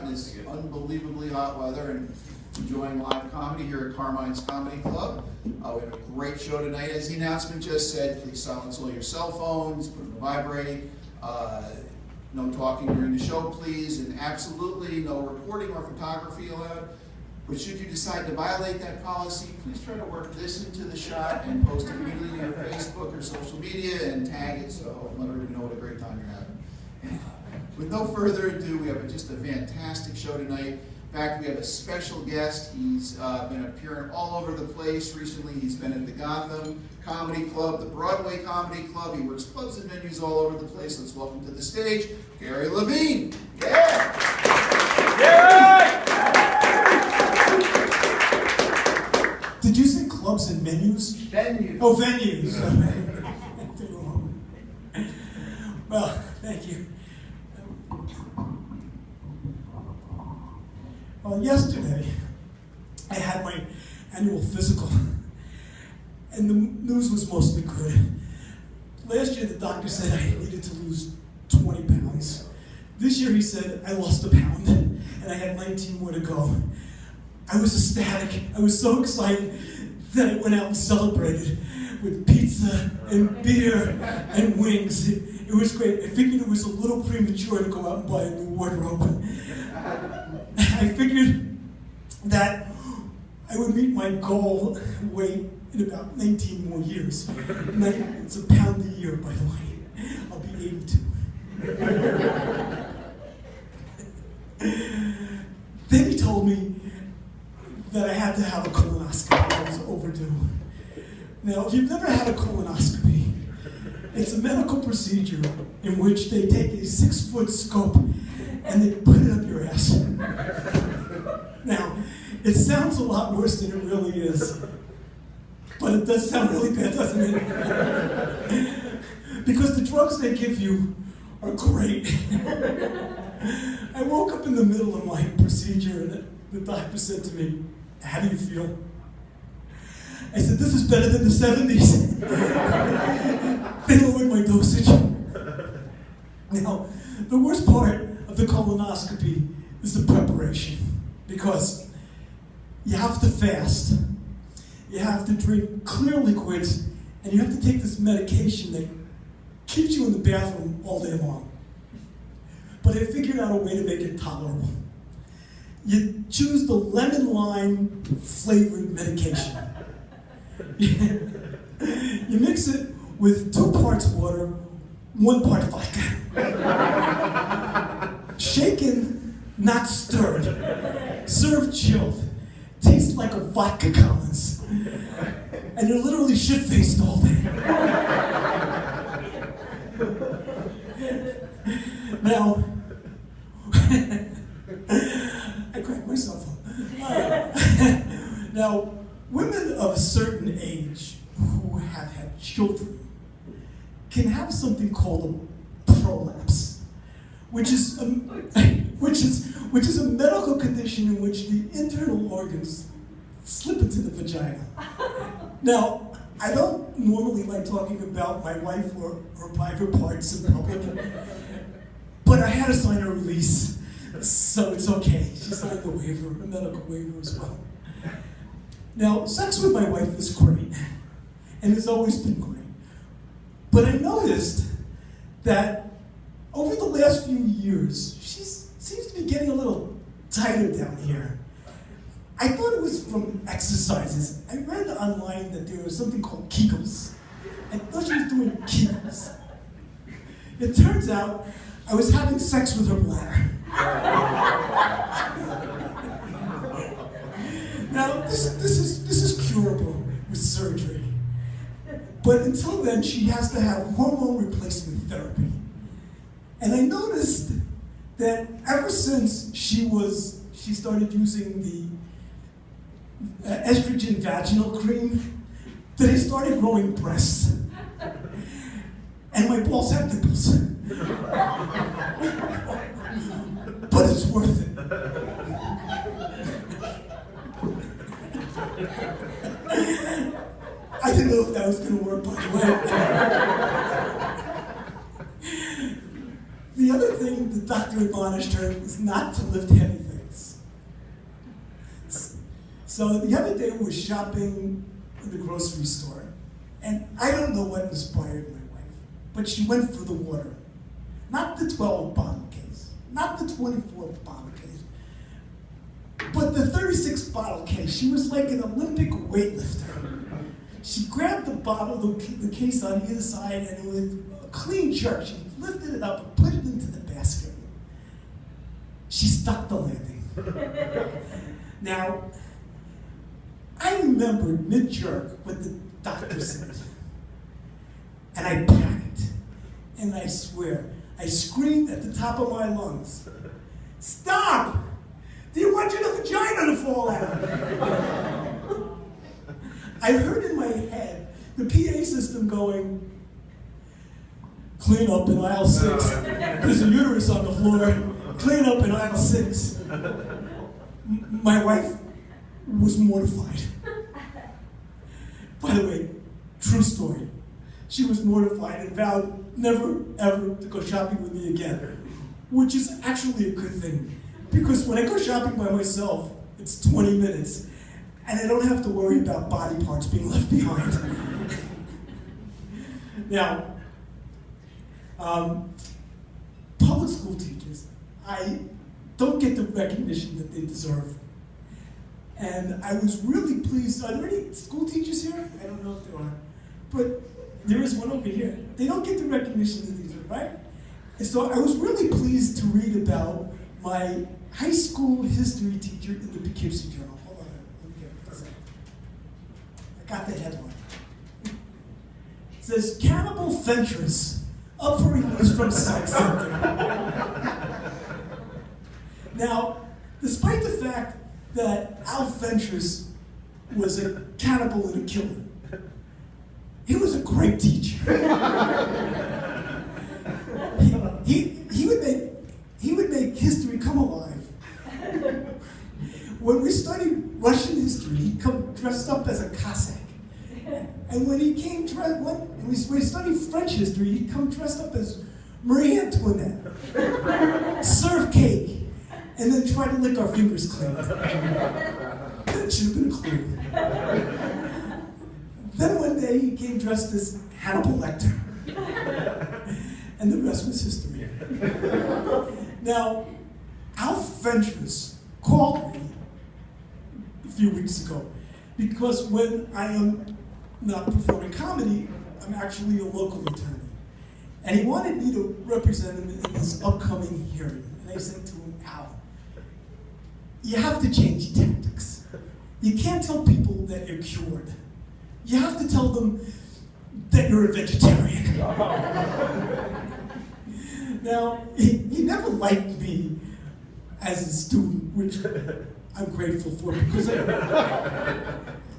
in this unbelievably hot weather and enjoying live comedy here at Carmine's Comedy Club. We have a great show tonight. As the announcement just said, please silence all your cell phones, put them to vibrate. No talking during the show, please, and absolutely no recording or photography allowed. But should you decide to violate that policy, please try to work this into the shot and post it immediately on your Facebook or social media and tag it so let everybody know what a great time you're having. With no further ado, we have just a fantastic show tonight. In fact, we have a special guest. He's been appearing all over the place. Recently, he's been at the Gotham Comedy Club, the Broadway Comedy Club. He works clubs and venues all over the place. Let's welcome to the stage, Gary Levine. Yeah! Yeah! Did you say clubs and menus? Venues. Oh, venues. Well, thank you. Well, yesterday, I had my annual physical, and the news was mostly good. Last year, the doctor said I needed to lose 20 pounds. This year, he said I lost a pound, and I had 19 more to go. I was ecstatic. I was so excited that I went out and celebrated with pizza and beer and wings. It was great. I figured it was a little premature to go out and buy a new wardrobe. I figured that I would meet my goal weight in about 19 more years. It's a pound a year, by the way. I'll be 82. Then he told me that I had to have a colonoscopy. I was overdue. Now, if you've never had a colonoscopy, it's a medical procedure in which they take a 6-foot scope and they put it up your ass. Now, it sounds a lot worse than it really is, but it does sound really bad, doesn't it? Because the drugs they give you are great. I woke up in the middle of my procedure and the doctor said to me, "How do you feel?" I said, "This is better than the 70s. They lowered my dosage." Now, the worst part of the colonoscopy is the preparation, because you have to fast, you have to drink clear liquids, and you have to take this medication that keeps you in the bathroom all day long. But I figured out a way to make it tolerable. You choose the lemon-lime flavored medication. You mix it with 2 parts water, 1 part vodka. Shaken, not stirred. Served chilled. Tastes like a vodka Collins. And you're literally shit-faced all day. Now, I cracked myself up. Now, women of a certain age who have had children can have something called a prolapse, which is a medical condition in which the internal organs slip into the vagina. Now, I don't normally like talking about my wife or her private parts in public, but I had to sign a release, so it's okay. She signed the waiver, a medical waiver as well. Now, sex with my wife is great, and it's always been great. But I noticed that over the last few years, she seems to be getting a little tighter down here. I thought it was from exercises. I read online that there was something called Kegels. I thought she was doing Kegels. It turns out I was having sex with her bladder. Now, this is curable with surgery. But until then, she has to have hormone replacement therapy. And I noticed that ever since she started using the estrogen vaginal cream, that I started growing breasts. And my balls have nipples. But it's worth it. I didn't know if that was going to work, by the way. The other thing that doctor admonished her is not to lift heavy things. So the other day we were shopping in the grocery store, and I don't know what inspired my wife, but she went for the water. Not the 12 bottle case, not the 24 bottle case, but the 36 bottle case. She was like an Olympic weightlifter. She grabbed the bottle, the case on either side, and with a clean jerk, she lifted it up and put it into the basket. She stuck the landing. Now, I remembered mid-jerk what the doctor said. And I panicked. And I swear, I screamed at the top of my lungs, "Stop! Do you want your vagina to fall out?" I heard in my head the PA system going, "Clean up in aisle 6. There's a uterus on the floor. Clean up in aisle 6. My wife was mortified. By the way, true story. She was mortified and vowed never, ever to go shopping with me again, which is actually a good thing, because when I go shopping by myself, it's 20 minutes, and I don't have to worry about body parts being left behind. Now, public school teachers, I don't get the recognition that they deserve. And I was really pleased. Are there any school teachers here? I don't know if there are. But there is one over here. They don't get the recognition that they deserve, right? And so I was really pleased to read about my high school history teacher in the Poughkeepsie Journal. Hold on, let me get this. I got the headline. It says, "Cannibal Fentress, up for release from sex center." Now, despite the fact that Al Fentress was a cannibal and a killer, he was a great teacher. He would make history come alive. When we studied Russian history, he'd come dressed up as a Cossack. And when we studied French history, he'd come dressed up as Marie Antoinette, serve cake, and then try to lick our fingers clean. That should have been a clue. Then one day he came dressed as Hannibal Lecter. And the rest was history. Now, Al Fentress called me a few weeks ago, because when I am not performing comedy, I'm actually a local attorney. And he wanted me to represent him in this upcoming hearing. And I said to him, "Al, you have to change your tactics. You can't tell people that you're cured. You have to tell them that you're a vegetarian." Now, he never liked me as a student, which I'm grateful for, because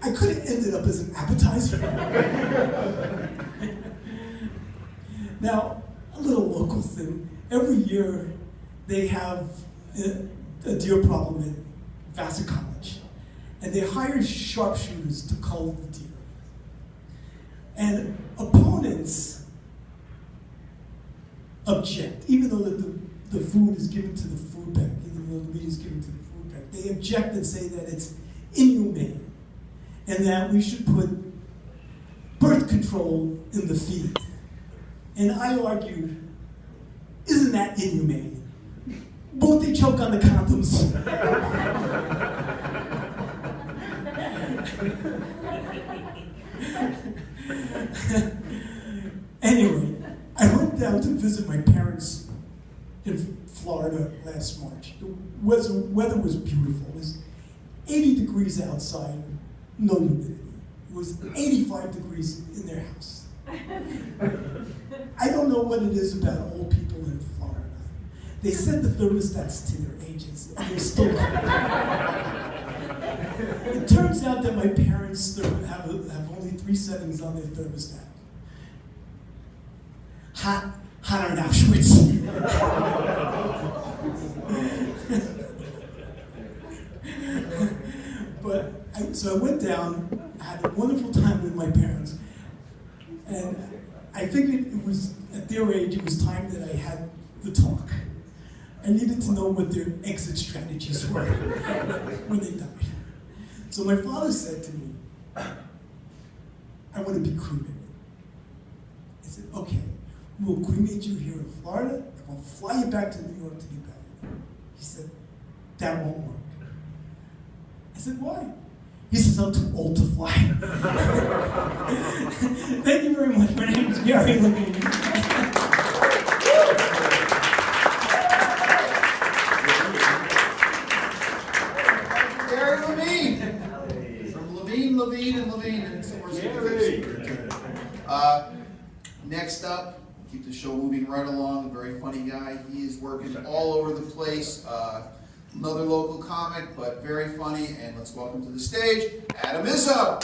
I could have ended up as an appetizer. Now, a little local thing. Every year, they have a deer problem at Vassar College, and they hire sharpshooters to cull the deer. And opponents object, even though the food is given to the food bank, even though the meat is given to the food bank. They object and say that it's inhumane, and that we should put birth control in the feed. And I argued, isn't that inhumane? Won't they choke on the condoms? Anyway, I went down to visit my parents in Florida last March. The weather was beautiful. It was 80 degrees outside, no humidity. It was 85 degrees in their house. I don't know what it is about old people in Florida. They set the thermostats to their ages, and they're still It turns out that my parents have only 3 settings on their thermostat. Hotter than Auschwitz. So I went down, I had a wonderful time with my parents, and I figured it was, at their age, it was time that I had the talk. I needed to know what their exit strategies were when they died. So my father said to me, I want to be cremated. I said, okay, we'll cremate you here in Florida, and we'll fly you back to New York to be buried. He said, that won't work. I said, why? He says, I'm too old to fly. Thank you very much. My name is Gary Levine. Gary Levine. From Levine, and somewhere. Next up, keep the show moving right along. A very funny guy. He is working all over the place. Another local comic, but very funny. And let's welcome to the stage, Adam Izzo.